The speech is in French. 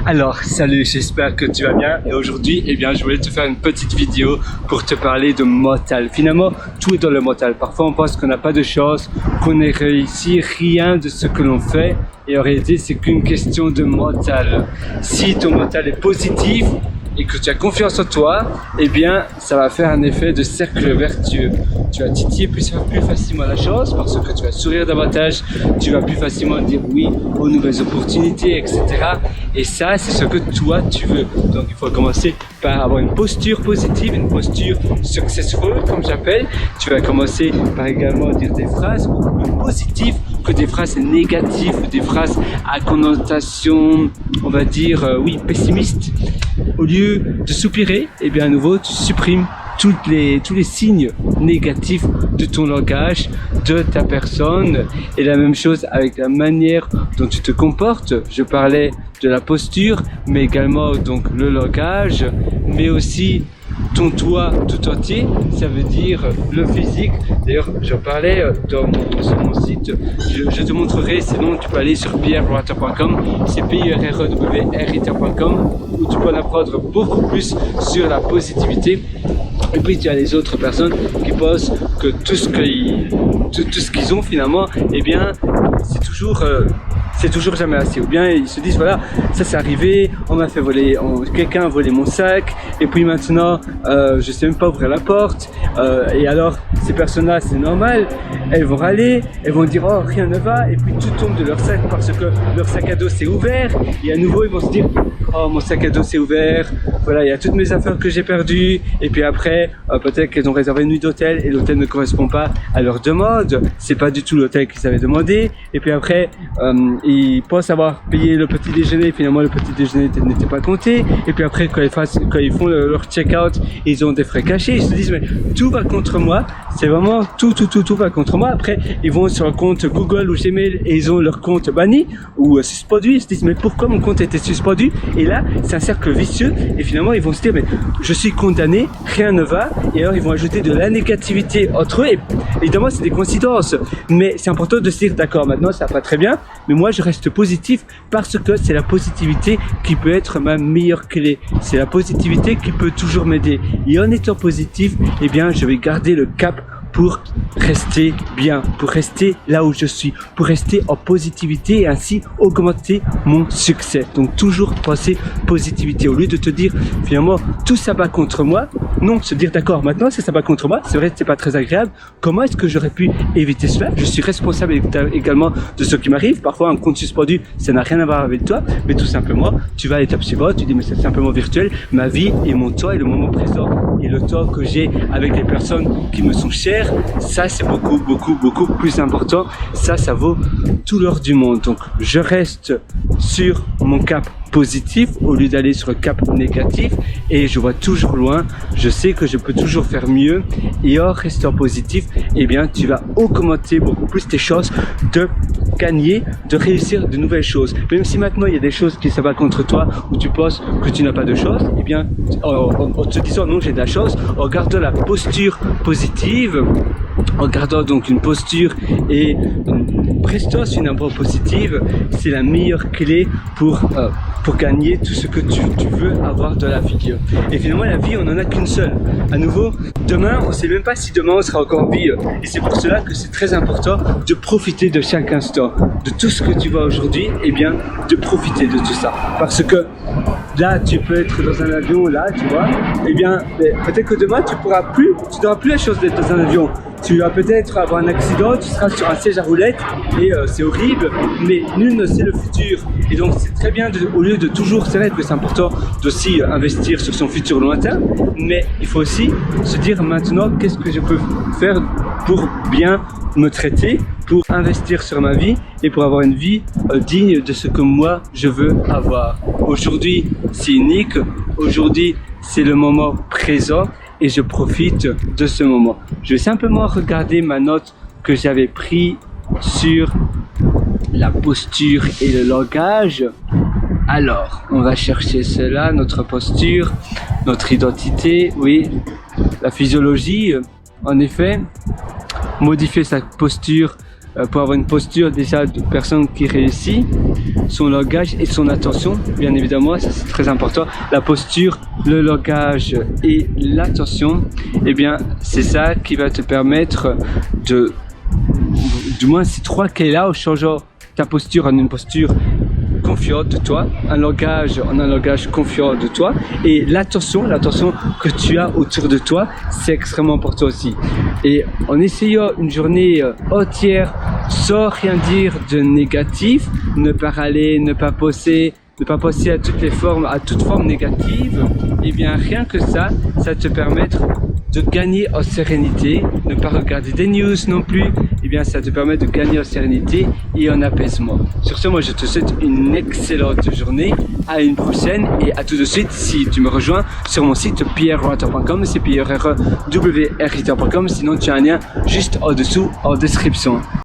Alors, salut, j'espère que tu vas bien et aujourd'hui, je voulais te faire une petite vidéo pour te parler de mental. Finalement, tout est dans le mental. Parfois, on pense qu'on n'a pas de chance, qu'on ne réussit rien de ce que l'on fait et en réalité, c'est qu'une question de mental. Si ton mental est positif et que tu as confiance en toi, ça va faire un effet de cercle vertueux. Tu vas titiller plus facilement la chose parce que tu vas sourire davantage, tu vas plus facilement dire oui aux nouvelles opportunités, etc. Et ça, c'est ce que toi, tu veux. Donc, il faut commencer par avoir une posture positive, une posture successful, comme j'appelle. Tu vas commencer par également dire des phrases beaucoup plus positives que des phrases négatives, des phrases à connotation, on va dire, pessimiste. Au lieu de soupirer, à nouveau, tu supprimes tous les signes négatifs de ton langage, de ta personne. Et la même chose avec la manière dont tu te comportes. Je parlais de la posture, mais également donc le langage, mais aussi ton toi tout entier, ça veut dire le physique. D'ailleurs, j'en parlais sur mon site, je te montrerai, sinon tu peux aller sur pierrewriter.com, c'est pierrewriter.com, où tu peux en apprendre beaucoup plus sur la positivité. Et puis tu as les autres personnes qui pensent que tout ce qu'ils ont finalement, c'est toujours jamais assez. Ou bien ils se disent voilà, ça c'est arrivé, on m'a fait voler, quelqu'un a volé mon sac, et puis maintenant je sais même pas ouvrir la porte. Et alors ces personnes-là, c'est normal, elles vont râler, elles vont dire oh rien ne va, et puis tout tombe de leur sac parce que leur sac à dos s'est ouvert, et à nouveau ils vont se dire oh mon sac à dos s'est ouvert, voilà il y a toutes mes affaires que j'ai perdues, et puis après peut-être qu'elles ont réservé une nuit d'hôtel et l'hôtel ne correspond pas à leur demande, c'est pas du tout l'hôtel qu'ils avaient demandé, et puis après ils pensent avoir payé le petit déjeuner, finalement le petit déjeuner n'était pas compté, et puis après quand ils font leur check-out, ils ont des frais cachés, ils se disent mais tout va contre moi, c'est vraiment tout va contre moi. Après ils vont sur un compte Google ou Gmail et ils ont leur compte banni ou suspendu, ils se disent mais pourquoi mon compte était suspendu, et là c'est un cercle vicieux, et finalement ils vont se dire mais je suis condamné, rien ne va, et alors ils vont ajouter de la négativité entre eux, et évidemment c'est des coïncidences, mais c'est important de se dire d'accord, maintenant ça va pas très bien, mais moi je reste positif parce que c'est la positivité qui peut être ma meilleure clé, c'est la positivité qui peut toujours m'aider, et en étant positif, je vais garder le cap pour rester bien, pour rester là où je suis, pour rester en positivité et ainsi augmenter mon succès. Donc toujours penser positivité au lieu de te dire finalement tout ça va contre moi. Non, se dire d'accord, maintenant ça va contre moi, c'est vrai que c'est pas très agréable, comment est-ce que j'aurais pu éviter cela? Je suis responsable également de ce qui m'arrive. Parfois un compte suspendu, ça n'a rien à voir avec toi, mais tout simplement tu vas à l'étape suivante, tu dis mais c'est simplement virtuel, ma vie et mon temps et le moment présent et le temps que j'ai avec les personnes qui me sont chères, ça c'est beaucoup plus important, ça vaut tout l'or du monde. Donc je reste sur mon cap positif au lieu d'aller sur le cap négatif, et je vois toujours loin, je sais que je peux toujours faire mieux, et en restant positif, tu vas augmenter beaucoup plus tes chances de gagner, de réussir de nouvelles choses. Même si maintenant il y a des choses qui se battent contre toi, où tu penses que tu n'as pas de chance, en te disant non j'ai de la chance, en gardant la posture positive, en gardant donc une posture et une prestance finalement positive, c'est la meilleure clé pour gagner tout ce que tu veux avoir de la vie. Et finalement la vie on n'en a qu'une seule. À nouveau, demain on ne sait même pas si demain on sera encore en vie, et c'est pour cela que c'est très important de profiter de chaque instant, de tout ce que tu vois aujourd'hui, de profiter de tout ça, parce que là tu peux être dans un avion, là tu vois, peut-être que demain tu n'auras plus la chance d'être dans un avion. Tu vas peut-être avoir un accident, tu seras sur un siège à roulettes et c'est horrible, mais nul ne sait le futur. Et donc c'est très bien, au lieu de toujours, c'est vrai que c'est important d'aussi investir sur son futur lointain, mais il faut aussi se dire maintenant qu'est-ce que je peux faire pour bien me traiter, pour investir sur ma vie et pour avoir une vie digne de ce que moi je veux avoir. Aujourd'hui c'est unique, aujourd'hui c'est le moment présent, et je profite de ce moment. Je vais simplement regarder ma note que j'avais prise sur la posture et le langage. Alors, on va chercher cela, notre posture, notre identité, oui, la physiologie. En effet, modifier sa posture pour avoir une posture déjà de personne qui réussit, son langage et son attention, bien évidemment, ça c'est très important. La posture, le langage et l'attention, eh bien, c'est ça qui va te permettre de, du moins ces trois clés-là, en changeant ta posture en une posture confiante de toi, un langage en un langage confiant de toi, et l'attention que tu as autour de toi, c'est extrêmement important aussi. Et en essayant une journée entière sans rien dire de négatif, ne pas râler, ne pas penser à toutes les formes, à toute forme négative, et bien rien que ça te permettre de gagner en sérénité, ne pas regarder des news non plus, et bien ça te permet de gagner en sérénité et en apaisement. Sur ce, moi je te souhaite une excellente journée, à une prochaine et à tout de suite si tu me rejoins sur mon site pierrewriter.com, c'est pierrewriter.com, sinon tu as un lien juste en dessous en description.